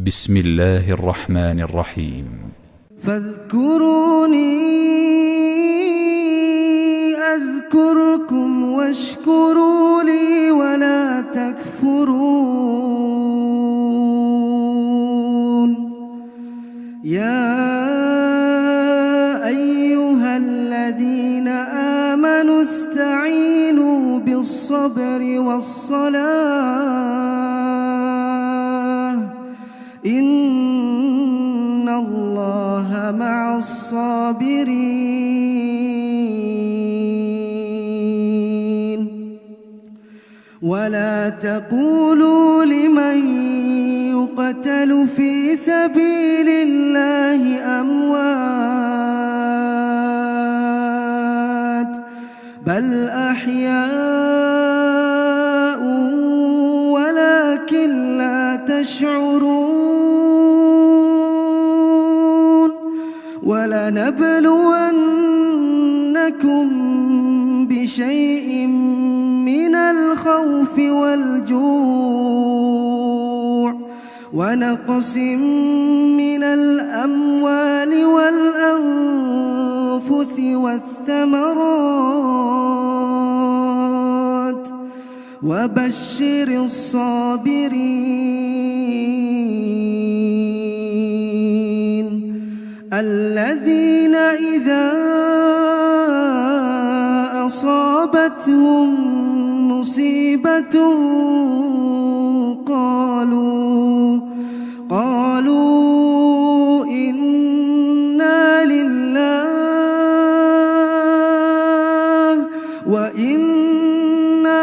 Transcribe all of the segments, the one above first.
بسم الله الرحمن الرحيم. فاذكروني أذكركم واشكروا لي ولا تكفرون. يا أيها الذين آمنوا استعينوا بالصبر والصلاة إن الله مع الصابرين. ولا تقولوا لمن يقتل في سبيل الله أموات بل أحياء ولكن لا تشعرون. ولنبلونكم بشيء من الخوف والجوع ونقص من الأموال والأنفس والثمرات وبشر الصابرين الذين إذا أصابتهم مصيبة قالوا إنا لله وإنا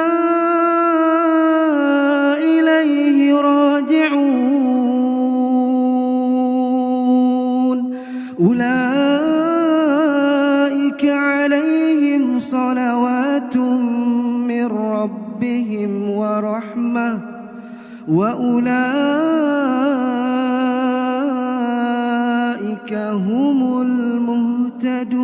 إليه راجعون. أولئك عليهم صلوات من ربهم ورحمة وأولئك هم المهتدون.